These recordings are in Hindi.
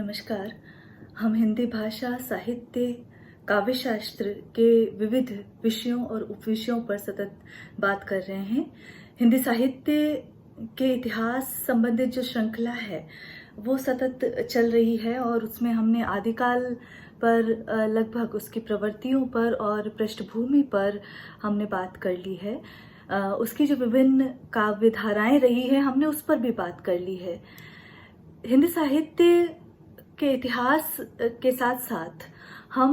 नमस्कार। हम हिंदी भाषा, साहित्य, काव्यशास्त्र के विविध विषयों और उपविषयों पर सतत बात कर रहे हैं। हिंदी साहित्य के इतिहास संबंधित जो श्रृंखला है वो सतत चल रही है और उसमें हमने आदिकाल पर लगभग उसकी प्रवृत्तियों पर और पृष्ठभूमि पर हमने बात कर ली है। उसकी जो विभिन्न काव्य धाराएं रही है हमने उस पर भी बात कर ली है। हिंदी साहित्य के इतिहास के साथ साथ हम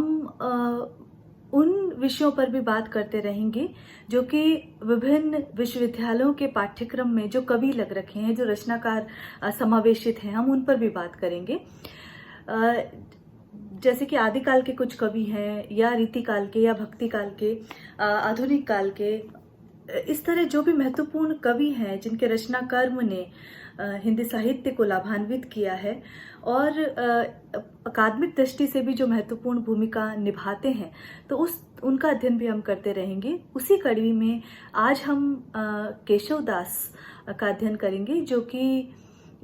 उन विषयों पर भी बात करते रहेंगे जो कि विभिन्न विश्वविद्यालयों के पाठ्यक्रम में जो कवि लग रखे हैं, जो रचनाकार समावेशित हैं, हम उन पर भी बात करेंगे। जैसे कि आदिकाल के कुछ कवि हैं या रीतिकाल के या भक्ति काल के, आधुनिक काल के, इस तरह जो भी महत्वपूर्ण कवि हैं जिनके रचना कर्म ने हिंदी साहित्य को लाभान्वित किया है और अकादमिक दृष्टि से भी जो महत्वपूर्ण भूमिका निभाते हैं, तो उनका अध्ययन भी हम करते रहेंगे। उसी कड़ी में आज हम केशव दास का अध्ययन करेंगे, जो कि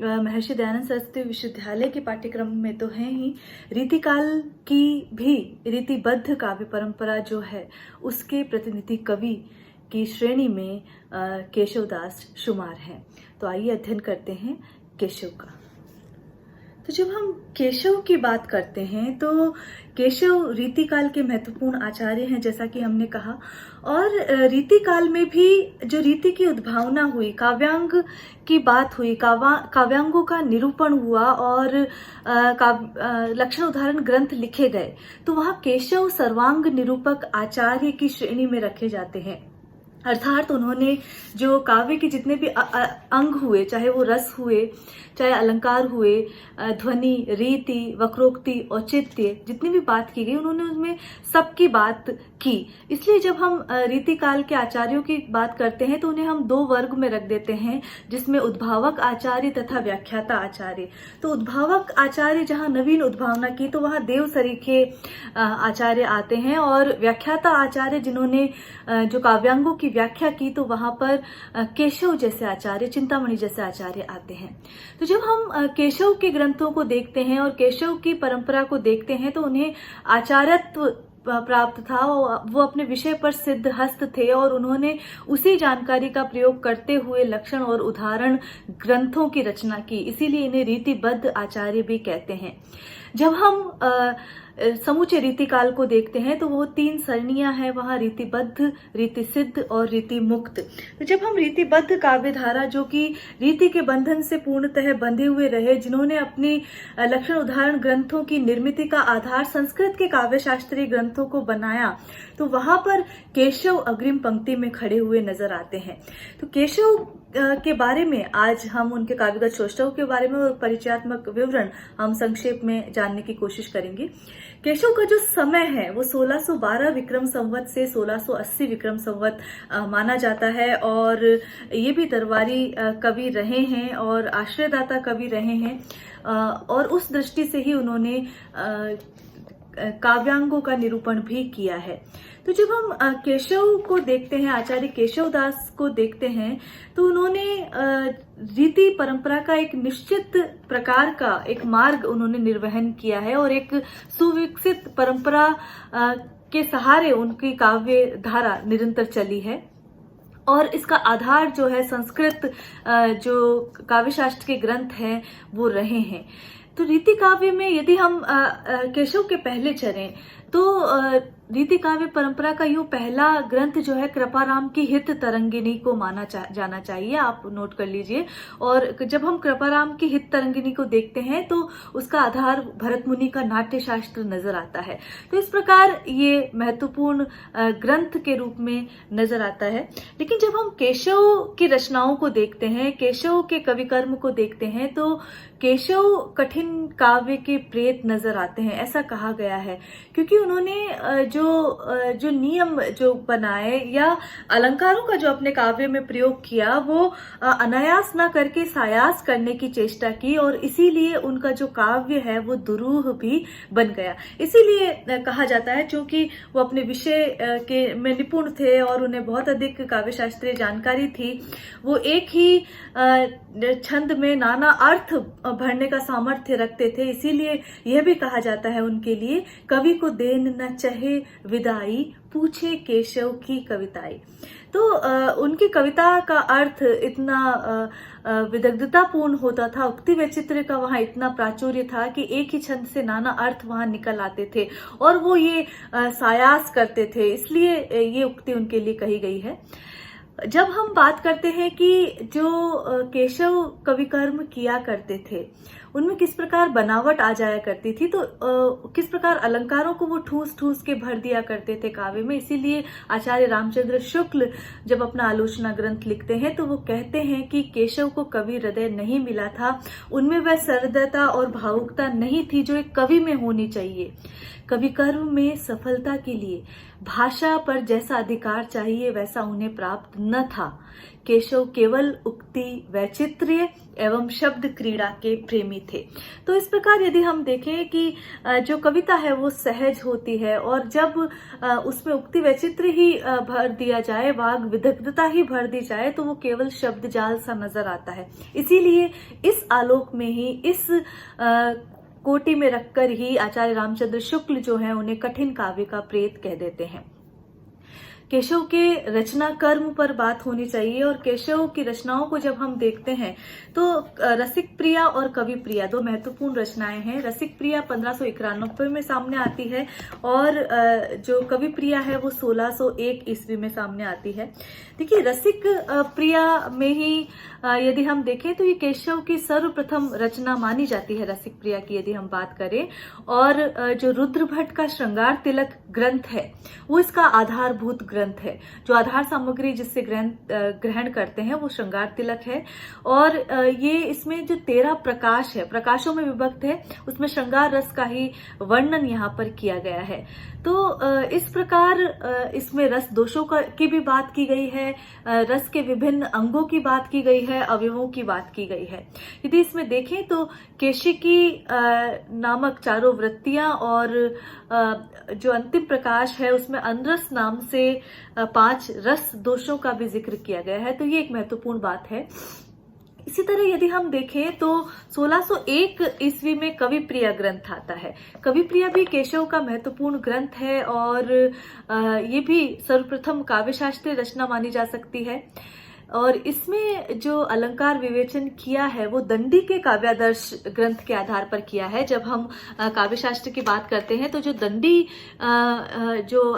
महर्षि दयानंद सरस्वती विश्वविद्यालय के पाठ्यक्रम में तो हैं ही, रीतिकाल की भी रीतिबद्ध काव्य परंपरा जो है उसके प्रतिनिधि कवि की श्रेणी में केशव दास शुमार हैं। तो आइए अध्ययन करते हैं केशव का। तो जब हम केशव की बात करते हैं तो केशव रीतिकाल के महत्वपूर्ण आचार्य हैं, जैसा कि हमने कहा। और रीतिकाल में भी जो रीति की उद्भावना हुई, काव्यांग की बात हुई, काव्यांगों का निरूपण हुआ और लक्षण उदाहरण ग्रंथ लिखे गए, तो वहाँ केशव सर्वांग निरूपक आचार्य की श्रेणी में रखे जाते हैं। अर्थात उन्होंने जो काव्य के जितने भी अंग हुए, चाहे वो रस हुए, चाहे अलंकार हुए, ध्वनि, रीति, वक्रोक्ति, औचित्य, जितनी भी बात की गई उन्होंने उसमें सबकी बात की। इसलिए जब हम रीतिकाल के आचार्यों की बात करते हैं तो उन्हें हम दो वर्ग में रख देते हैं, जिसमें उद्भावक आचार्य तथा व्याख्याता आचार्य। तो उद्भावक आचार्य जहाँ नवीन उद्भावना की तो वहाँ देव सरीखे आचार्य आते हैं, और व्याख्याता आचार्य जिन्होंने जो काव्यांगों की व्याख्या की तो वहां पर केशव जैसे आचार्य, चिंतामणि जैसे आचार्य आते हैं। तो जब हम केशव के ग्रंथों को देखते हैं और केशव की परंपरा को देखते हैं तो उन्हें आचार्यत्व प्राप्त था। वो अपने विषय पर सिद्ध हस्त थे और उन्होंने उसी जानकारी का प्रयोग करते हुए लक्षण और उदाहरण ग्रंथों की रचना की, इसीलिए इन्हें रीतिबद्ध आचार्य भी कहते हैं। जब हम समूचे रीतिकाल को देखते हैं तो वो तीन सरणियां हैं वहां, रीतिबद्ध, रीति सिद्ध और रीति मुक्त। तो जब हम रीतिबद्ध काव्य धारा, जो कि रीति के बंधन से पूर्णतः बंधे हुए रहे, जिन्होंने अपनी लक्षण उदाहरण ग्रंथों की निर्मिति का आधार संस्कृत के काव्य शास्त्रीय ग्रंथों को बनाया, तो वहां पर केशव अग्रिम पंक्ति में खड़े हुए नजर आते हैं। तो केशव के बारे में आज हम उनके काव्यगत सौष्ठव के बारे में और परिचयात्मक विवरण हम संक्षेप में जानने की कोशिश करेंगे। केशव का जो समय है वो 1612 विक्रम संवत से 1680 विक्रम संवत माना जाता है, और ये भी दरबारी कवि रहे हैं और आश्रयदाता कवि रहे हैं, और उस दृष्टि से ही उन्होंने काव्यांगों का निरूपण भी किया है। तो जब हम केशव को देखते हैं, आचार्य केशव दास को देखते हैं, तो उन्होंने रीति परंपरा का एक निश्चित प्रकार का एक मार्ग उन्होंने निर्वहन किया है और एक सुविकसित परंपरा के सहारे उनकी काव्य धारा निरंतर चली है। और इसका आधार जो है संस्कृत जो काव्यशास्त्र के ग्रंथ हैं वो रहे हैं। तो रीति काव्य में यदि हम केशव के पहले चलें तो रीति काव्य परंपरा का यूं पहला ग्रंथ जो है कृपाराम की हित तरंगिनी को माना जाना चाहिए, आप नोट कर लीजिए। और जब हम कृपाराम की हित तरंगिनी को देखते हैं तो उसका आधार भरत मुनि का नाट्य शास्त्र नजर आता है। तो इस प्रकार ये महत्वपूर्ण ग्रंथ के रूप में नजर आता है। लेकिन जब हम केशव की रचनाओं को देखते हैं, केशव के कवि कर्म को देखते हैं, तो केशव कठिन काव्य के प्रेत नजर आते हैं, ऐसा कहा गया है, क्योंकि क्योंकि उन्होंने जो नियम जो बनाए या अलंकारों का जो अपने काव्य में प्रयोग किया वो अनायास ना करके सायास करने की चेष्टा की, और इसीलिए उनका जो काव्य है वो दुरूह भी बन गया। इसीलिए कहा जाता है, चूंकि वो अपने विषय के में निपुण थे और उन्हें बहुत अधिक काव्य शास्त्रीय जानकारी थी, वो एक ही छंद में नाना अर्थ भरने का सामर्थ्य रखते थे। इसीलिए यह भी कहा जाता है उनके लिए, कवि को देन न चाहे विदाई, पूछे केशव की कविताई। तो उनकी कविता का अर्थ इतना विदग्धतापूर्ण होता था, उक्ति वैचित्र्य का वहां इतना प्राचुर्य था कि एक ही छंद से नाना अर्थ वहां निकल आते थे, और वो ये सायास करते थे, इसलिए ये उक्ति उनके लिए कही गई है। जब हम बात करते हैं कि जो केशव कवि कर्म किया करते थे, उनमें किस प्रकार बनावट आ जाया करती थी, तो किस प्रकार अलंकारों को वो ठूस ठूस के भर दिया करते थे काव्य में। इसीलिए आचार्य रामचंद्र शुक्ल जब अपना आलोचना ग्रंथ लिखते हैं तो वो कहते हैं कि केशव को कवि हृदय नहीं मिला था, उनमें वह सरलता और भावुकता नहीं थी जो एक कवि में होनी चाहिए। कवि कर्म में सफलता के लिए भाषा पर जैसा अधिकार चाहिए वैसा उन्हें प्राप्त न था। केशव केवल उक्ति वैचित्र्य एवं शब्द क्रीड़ा के प्रेमी थे। तो इस प्रकार यदि हम देखें कि जो कविता है वो सहज होती है, और जब उसमें उक्ति वैचित्र्य ही भर दिया जाए, वाग विदग्धता ही भर दी जाए, तो वो केवल शब्द जाल सा नजर आता है। इसीलिए इस आलोक में ही, इस कोटि में रखकर ही आचार्य रामचंद्र शुक्ल जो हैं उन्हें कठिन काव्य का प्रेत कह देते हैं। केशव के रचना कर्म पर बात होनी चाहिए, और केशव की रचनाओं को जब हम देखते हैं तो रसिक प्रिया और कवि प्रिया दो महत्वपूर्ण रचनाएं हैं। रसिक प्रिया 1591 में सामने आती है, और जो कवि प्रिया है वो 1601 ईस्वी में सामने आती है। देखिए, रसिक प्रिया में ही यदि हम देखें तो ये केशव की सर्वप्रथम रचना मानी जाती है, रसिक प्रिया की यदि हम बात करें। और जो रुद्र भट्ट का श्रृंगार तिलक ग्रंथ है वो इसका आधारभूत ग्रंथ है। जो आधार सामग्री जिससे ग्रहण करते हैं वो श्रृंगार तिलक है, और ये इसमें जो 13 प्रकाश है, प्रकाशों में विभक्त है, उसमें श्रृंगार रस का ही वर्णन यहाँ पर किया गया है। तो इस प्रकार इसमें रस दोषों की भी बात की गई है, रस के विभिन्न अंगों की बात की गई है, अवयवों की बात की गई है। यदि इसमें देखें तो केशिकी नामक चारों वृत्तियां, और जो अंतिम प्रकाश है उसमें अनरस नाम से 5 रस दोषों का भी जिक्र किया गया है। तो ये एक महत्वपूर्ण बात है। इसी तरह यदि हम देखें तो 1601 ईस्वी में कवि प्रिया ग्रंथ आता है। कवि प्रिया भी केशव का महत्वपूर्ण ग्रंथ है, और ये भी सर्वप्रथम काव्यशास्त्रीय रचना मानी जा सकती है। और इसमें जो अलंकार विवेचन किया है वो दंडी के काव्यादर्श ग्रंथ के आधार पर किया है। जब हम काव्यशास्त्र की बात करते हैं तो जो दंडी जो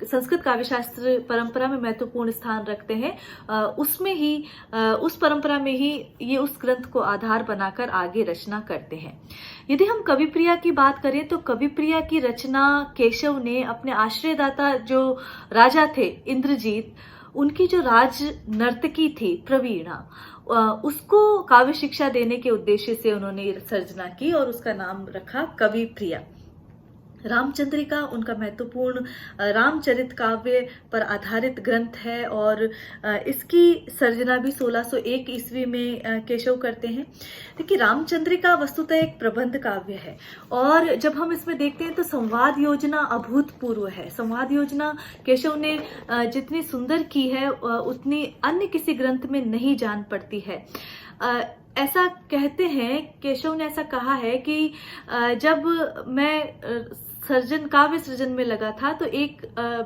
संस्कृत काव्यशास्त्र परंपरा में महत्वपूर्ण स्थान रखते हैं, उसमें ही उस परंपरा में ही ये उस ग्रंथ को आधार बनाकर आगे रचना करते हैं। यदि हम कवि प्रिया की बात करें तो कवि प्रिया की रचना केशव ने अपने आश्रयदाता जो राजा थे इंद्रजीत, उनकी जो राज नर्तकी थी प्रवीणा, उसको काव्य शिक्षा देने के उद्देश्य से उन्होंने सर्जना की और उसका नाम रखा कवि प्रिया। रामचंद्रिका उनका महत्वपूर्ण रामचरित काव्य पर आधारित ग्रंथ है, और इसकी सर्जना भी 1601 ईस्वी में केशव करते हैं। देखिए, रामचंद्रिका वस्तुतः एक प्रबंध काव्य है, और जब हम इसमें देखते हैं तो संवाद योजना अभूतपूर्व है। संवाद योजना केशव ने जितनी सुंदर की है उतनी अन्य किसी ग्रंथ में नहीं जान पड़ती है। ऐसा कहते हैं, केशव ने ऐसा कहा है कि जब मैं काव्य सृजन में लगा था तो एक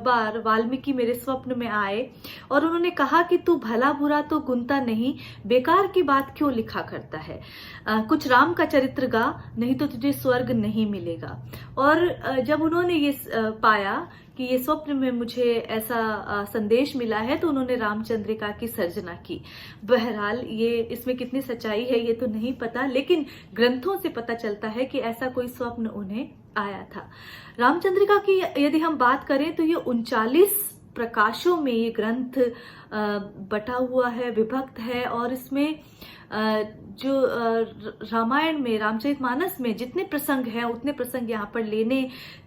बार वाल्मीकि मेरे स्वप्न में आए और उन्होंने कहा कि तू भला बुरा तो गुनता नहीं, बेकार की बात क्यों लिखा करता है, कुछ राम का चरित्र गा, नहीं तो तुझे स्वर्ग नहीं मिलेगा। और जब उन्होंने ये पाया कि ये स्वप्न में मुझे ऐसा संदेश मिला है तो उन्होंने रामचंद्रिका की सर्जना की। बहरहाल ये इसमें कितनी सच्चाई है ये तो नहीं पता, लेकिन ग्रंथों से पता चलता है कि ऐसा कोई स्वप्न उन्हें आया था। रामचंद्रिका की यदि हम बात करें तो ये 39 प्रकाशों में ये ग्रंथ बटा हुआ है, विभक्त है, और इसमें जो रामायण में, रामचरितमानस में जितने प्रसंग हैं उतने प्रसंग यहाँ पर लेने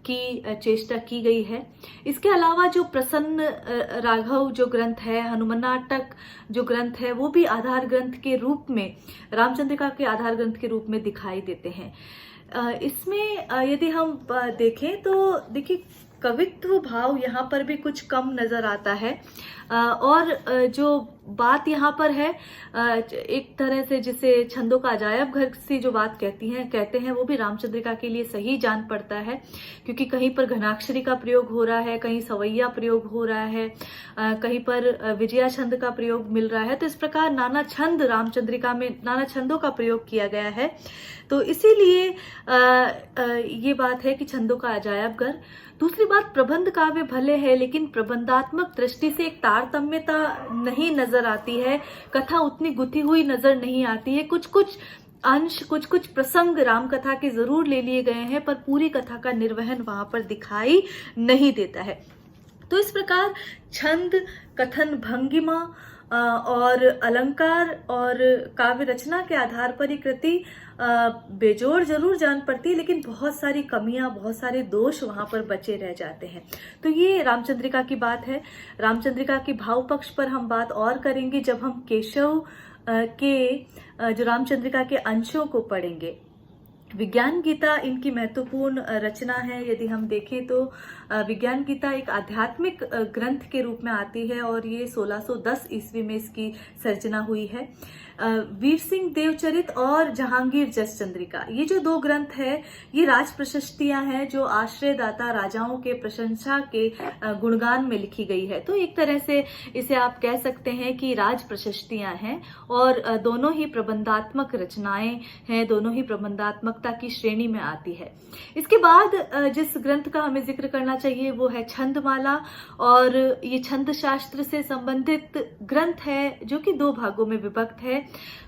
की चेष्टा की गई है। इसके अलावा जो प्रसन्न राघव जो ग्रंथ है, हनुमानाटक जो ग्रंथ है, वो भी आधार ग्रंथ के रूप में, रामचंद्रिका के आधार ग्रंथ के रूप में दिखाई देते हैं। इसमें यदि हम देखें तो देखिए कवित्व भाव यहाँ पर भी कुछ कम नजर आता है, और जो बात यहाँ पर है एक तरह से जिसे छंदों का अजायब घर सी जो बात कहते हैं वो भी रामचंद्रिका के लिए सही जान पड़ता है, क्योंकि कहीं पर घनाक्षरी का प्रयोग हो रहा है, कहीं सवैया प्रयोग हो रहा है, कहीं पर विजया छंद का प्रयोग मिल रहा है। तो इस प्रकार नाना छंद, रामचंद्रिका में नाना छंदों का प्रयोग किया गया है। तो इसीलिए ये बात है कि छंदों का अजायब घर। दूसरी बात, प्रबंध काव्य भले है लेकिन प्रबंधात्मक दृष्टि से एक तारतम्यता नहीं नजर आती है, कथा उतनी गुथी हुई नजर नहीं आती है। कुछ कुछ अंश, कुछ कुछ प्रसंग रामकथा के जरूर ले लिए गए हैं, पर पूरी कथा का निर्वहन वहां पर दिखाई नहीं देता है। तो इस प्रकार छंद, कथन भंगिमा और अलंकार और काव्य रचना के आधार पर ये कृति बेजोड़ जरूर जान पड़ती है, लेकिन बहुत सारी कमियां, बहुत सारे दोष वहां पर बचे रह जाते हैं। तो ये रामचंद्रिका की बात है। रामचंद्रिका के भाव पक्ष पर हम बात और करेंगे जब हम केशव के जो रामचंद्रिका के अंशों को पढ़ेंगे। विज्ञान गीता इनकी महत्वपूर्ण रचना है। यदि हम देखें तो विज्ञान गीता एक आध्यात्मिक ग्रंथ के रूप में आती है, और ये 1610 ईस्वी में इसकी सर्जना हुई है। वीर सिंह देवचरित और जहांगीर जस चंद्रिका, ये जो दो ग्रंथ है, ये राज प्रशस्तियां हैं जो आश्रयदाता राजाओं के प्रशंसा के गुणगान में लिखी गई है। तो एक तरह से इसे आप कह सकते हैं कि राज प्रशस्तियां हैं, और दोनों ही प्रबंधात्मक रचनाएं हैं, दोनों ही प्रबंधात्मकता की श्रेणी में आती है। इसके बाद जिस ग्रंथ का हमें जिक्र करना चाहिए वो है छंदमाला, और ये छंद शास्त्र से संबंधित ग्रंथ है जो कि दो भागों में विभक्त है।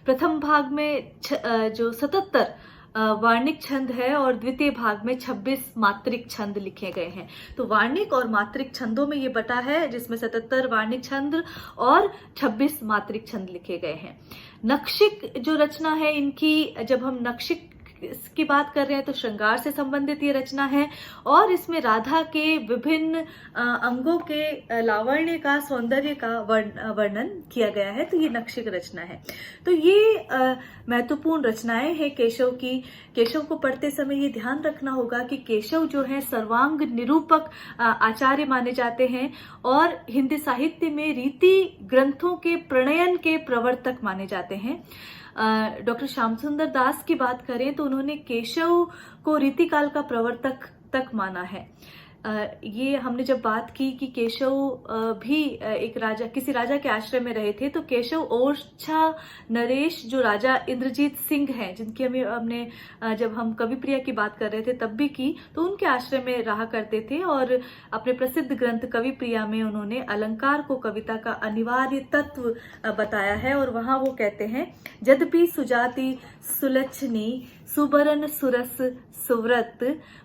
प्रथम भाग में जो 77 वार्णिक छंद है, और द्वितीय भाग में 26 मात्रिक छंद लिखे गए हैं। तो वार्णिक और मात्रिक छंदों में ये बटा है, जिसमें 77 वार्णिक छंद और 26 मात्रिक छंद लिखे गए हैं। नक्षिक जो रचना है इनकी, जब हम नक्षिक की बात कर रहे हैं तो श्रृंगार से संबंधित ये रचना है, और इसमें राधा के विभिन्न अंगों के लावण्य का, सौंदर्य का वर्णन किया गया है। तो ये नक्षिक रचना है। तो ये महत्वपूर्ण रचनाएं हैं केशव की। केशव को पढ़ते समय ये ध्यान रखना होगा कि केशव जो है सर्वांग निरूपक आचार्य माने जाते हैं, और हिंदी साहित्य में रीति ग्रंथों के प्रणयन के प्रवर्तक माने जाते हैं। डॉक्टर श्याम सुंदर दास की बात करें तो उन्होंने केशव को रीतिकाल का प्रवर्तक तक माना है। ये हमने जब बात की कि केशव भी एक राजा, किसी राजा के आश्रय में रहे थे, तो केशव ओरछा नरेश जो राजा इंद्रजीत सिंह हैं, जिनकी हमने जब हम कविप्रिया की बात कर रहे थे तब भी की, तो उनके आश्रय में रहा करते थे, और अपने प्रसिद्ध ग्रंथ कविप्रिया में उन्होंने अलंकार को कविता का अनिवार्य तत्व बताया है। और वहां वो कहते हैं, यद्यपि सुजाति सुलक्षणी सुबरन सुरस सुव्रत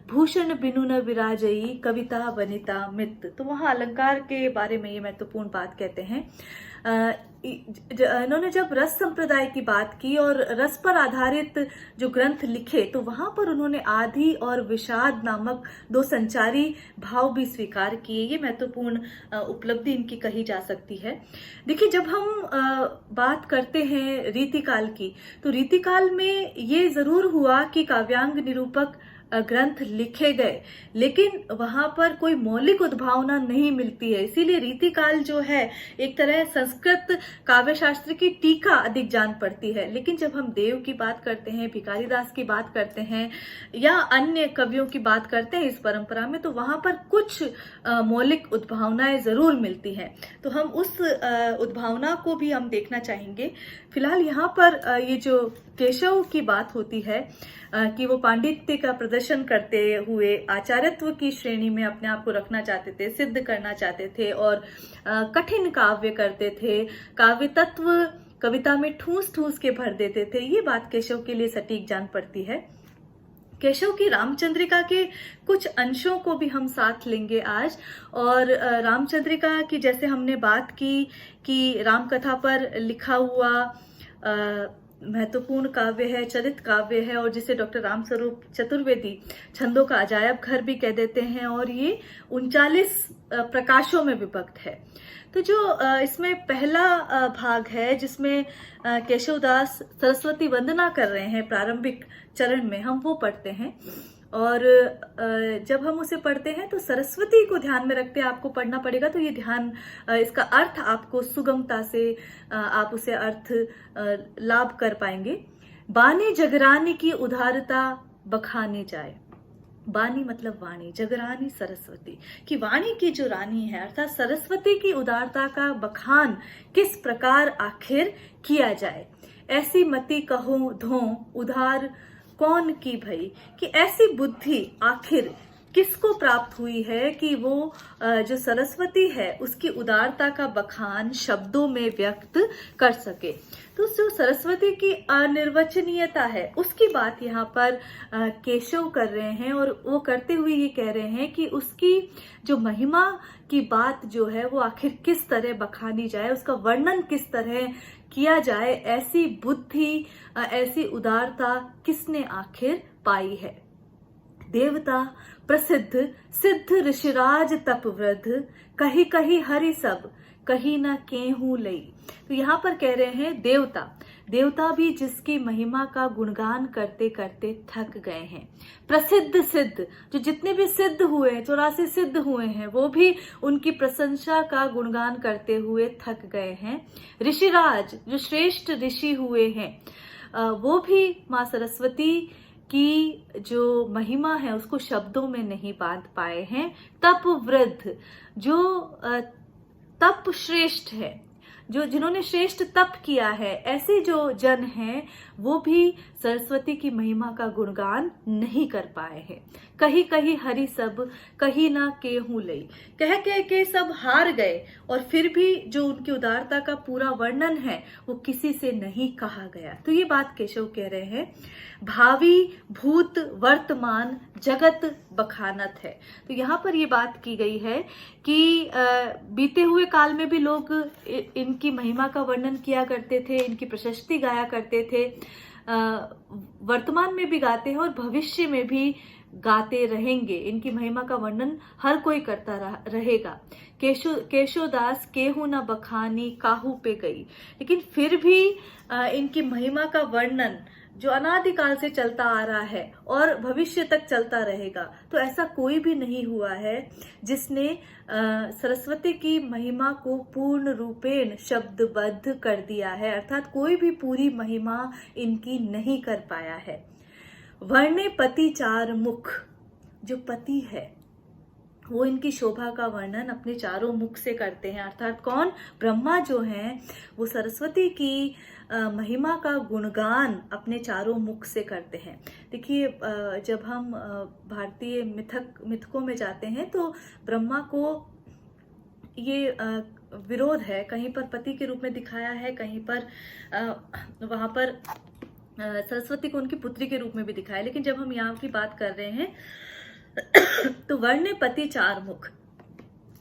भूषण बिनु न विराजई कविता वनिता मित। तो वहां अलंकार के बारे में ये महत्वपूर्ण बात कहते हैं। इन्होंने जब रस संप्रदाय की बात की और रस पर आधारित जो ग्रंथ लिखे, तो वहां पर उन्होंने आदि और विषाद नामक दो संचारी भाव भी स्वीकार किए। ये महत्वपूर्ण उपलब्धि इनकी कही जा सकती है। देखिए, जब हम बात करते हैं रीतिकाल की, तो रीतिकाल में ये जरूर हुआ कि काव्यांग निरूपक ग्रंथ लिखे गए, लेकिन वहां पर कोई मौलिक उद्भावना नहीं मिलती है। इसीलिए रीतिकाल जो है एक तरह संस्कृत काव्य शास्त्र की टीका अधिक जान पड़ती है। लेकिन जब हम देव की बात करते हैं, भिखारी दास की बात करते हैं, या अन्य कवियों की बात करते हैं इस परंपरा में, तो वहां पर कुछ मौलिक उद्भावनाएं जरूर मिलती हैं। तो हम उस उद्भावना को भी हम देखना चाहेंगे। फिलहाल यहाँ पर ये जो केशव की बात होती है कि वो पांडित्य का प्रदर्शन करते हुए आचार्यत्व की श्रेणी में अपने आप को रखना चाहते थे, सिद्ध करना चाहते थे, और कठिन काव्य करते थे, काव्य तत्व कविता में ठूस ठूस के भर देते थे। ये बात केशव के लिए सटीक जान पड़ती है। केशव की रामचंद्रिका के कुछ अंशों को भी हम साथ लेंगे आज। और रामचंद्रिका की जैसे हमने बात की कि राम कथा पर लिखा हुआ महत्वपूर्ण काव्य है, चरित काव्य है, और जिसे डॉक्टर रामस्वरूप चतुर्वेदी छंदों का अजायब घर भी कह देते हैं, और ये 39 प्रकाशों में विभक्त है। तो जो इसमें पहला भाग है जिसमें केशवदास सरस्वती वंदना कर रहे हैं प्रारंभिक चरण में, हम वो पढ़ते हैं। और जब हम उसे पढ़ते हैं तो सरस्वती को ध्यान में रखते आपको पढ़ना पड़ेगा, तो ये ध्यान इसका अर्थ आपको सुगमता से आप उसे अर्थ लाभ कर पाएंगे। बानी जगरानी की उदारता बखानी जाए। बानी मतलब वाणी, जगरानी सरस्वती की वाणी की जो रानी है अर्थात सरस्वती की उदारता का बखान किस प्रकार आखिर किया जाए। ऐसी मति कहो धो उधार कौन की भई, कि ऐसी बुद्धि आखिर किसको प्राप्त हुई है कि वो जो सरस्वती है उसकी उदारता का बखान शब्दों में व्यक्त कर सके। तो जो सरस्वती की अनिर्वचनीयता है उसकी बात यहाँ पर केशव कर रहे हैं, और वो करते हुए ये कह रहे हैं कि उसकी जो महिमा की बात जो है वो आखिर किस तरह बखानी जाए, उसका वर्णन किस तरह किया जाए। ऐसी बुद्धि, ऐसी उदारता किसने आखिर पाई है। देवता प्रसिद्ध सिद्ध ऋषिराज तपवृद्ध, कही कही हरि सब कहीं न केहू लई। तो यहाँ पर कह रहे हैं देवता, देवता भी जिसकी महिमा का गुणगान करते करते थक गए हैं। प्रसिद्ध सिद्ध, जो जितने भी सिद्ध हुए हैं, 84 सिद्ध हुए हैं, वो भी उनकी प्रशंसा का गुणगान करते हुए थक गए हैं। ऋषिराज, जो श्रेष्ठ ऋषि हुए हैं, वो भी माँ सरस्वती की जो महिमा है उसको शब्दों में नहीं बांध पाए हैं। तप वृद्ध, जो तप श्रेष्ठ है, जो जिन्होंने श्रेष्ठ तप किया है, ऐसे जो जन हैं वो भी सरस्वती की महिमा का गुणगान नहीं कर पाए हैं। कही कही हरि सब कही ना केहू लई, कह के सब हार गए, और फिर भी जो उनकी उदारता का पूरा वर्णन है वो किसी से नहीं कहा गया। तो ये बात केशव कह रहे हैं। भावी भूत वर्तमान जगत बखानत है। तो यहाँ पर ये बात की गई है कि बीते हुए काल में भी लोग इनकी महिमा का वर्णन किया करते थे, इनकी प्रशस्ति गाया करते थे, वर्तमान में भी गाते हैं और भविष्य में भी गाते रहेंगे। इनकी महिमा का वर्णन हर कोई करता रहेगा। केशवदास केहू न बखानी काहू पे गई, लेकिन फिर भी इनकी महिमा का वर्णन जो अनादिकाल से चलता आ रहा है और भविष्य तक चलता रहेगा, तो ऐसा कोई भी नहीं हुआ है जिसने सरस्वती की महिमा को पूर्ण रूपेण शब्दबद्ध कर दिया है, अर्थात कोई भी पूरी महिमा इनकी नहीं कर पाया है। वर्णे पति चार मुख, जो पति है वो इनकी शोभा का वर्णन अपने चारों मुख से करते हैं, अर्थात कौन, ब्रह्मा जो हैं वो सरस्वती की महिमा का गुणगान अपने चारों मुख से करते हैं। देखिए, जब हम भारतीय मिथकों में जाते हैं तो ब्रह्मा को ये विरोध है, कहीं पर पति के रूप में दिखाया है, कहीं पर वहां पर सरस्वती को उनकी पुत्री के रूप में भी दिखाया, लेकिन जब हम यहाँ की बात कर रहे हैं तो वर्ण पति चार मुख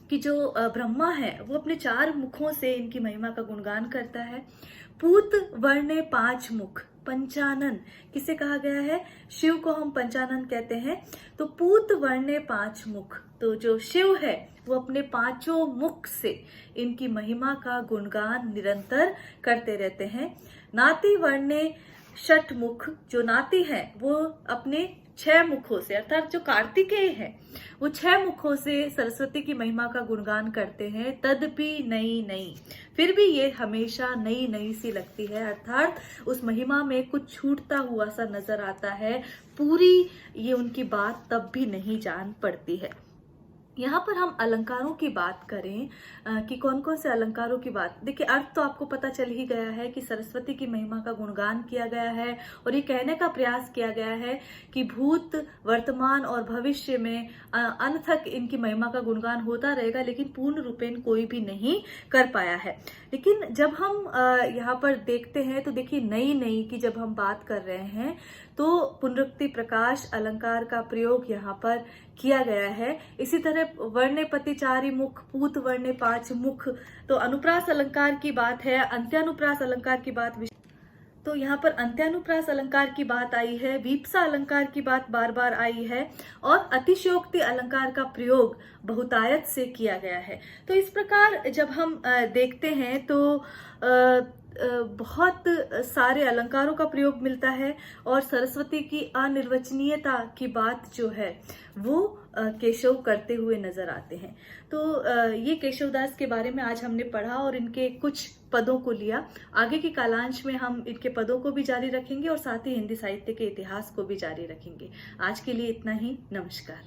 कि जो ब्रह्मा है वो अपने चार मुखों से इनकी महिमा का गुणगान करता है। पूत वर्ण पांच मुख, पंचानन किसे कहा गया है, शिव को हम पंचानन कहते हैं। तो पूत वर्ण पांच मुख, तो जो शिव है वो अपने पांचों मुख से इनकी महिमा का गुणगान निरंतर करते रहते हैं। नाती वर्ण षट मुख, जो नाती है वो अपने 6 मुखों से, अर्थात जो कार्तिकेय है वो 6 मुखों से सरस्वती की महिमा का गुणगान करते हैं। तदपि नई नई, फिर भी ये हमेशा नई नई सी लगती है, अर्थात उस महिमा में कुछ छूटता हुआ सा नजर आता है, पूरी ये उनकी बात तब भी नहीं जान पड़ती है। यहाँ पर हम अलंकारों की बात करें कि कौन कौन से अलंकारों की बात, देखिए अर्थ तो आपको पता चल ही गया है कि सरस्वती की महिमा का गुणगान किया गया है और ये कहने का प्रयास किया गया है कि भूत वर्तमान और भविष्य में अनथक इनकी महिमा का गुणगान होता रहेगा, लेकिन पूर्ण रूपेण कोई भी नहीं कर पाया है। लेकिन जब हम यहाँ पर देखते हैं तो देखिए नई नई की जब हम बात कर रहे हैं तो पुनरुक्ति प्रकाश अलंकार का प्रयोग यहाँ पर किया गया है। इसी तरह वर्णे पति चारि मुख, पूत वर्णे पांच मुख, तो अनुप्रास अलंकार की बात है, अंत्यानुप्रास अलंकार की बात, तो यहाँ पर अंत्यानुप्रास अलंकार की बात आई है, वीप्सा अलंकार की बात बार बार आई है, और अतिशयोक्ति अलंकार का प्रयोग बहुतायत से किया गया है। तो इस प्रकार जब हम देखते हैं तो बहुत सारे अलंकारों का प्रयोग मिलता है, और सरस्वती की अनिर्वचनीयता की बात जो है वो केशव करते हुए नजर आते हैं। तो ये केशवदास के बारे में आज हमने पढ़ा और इनके कुछ पदों को लिया। आगे के कालांश में हम इनके पदों को भी जारी रखेंगे और साथ ही हिंदी साहित्य के इतिहास को भी जारी रखेंगे। आज के लिए इतना ही। नमस्कार।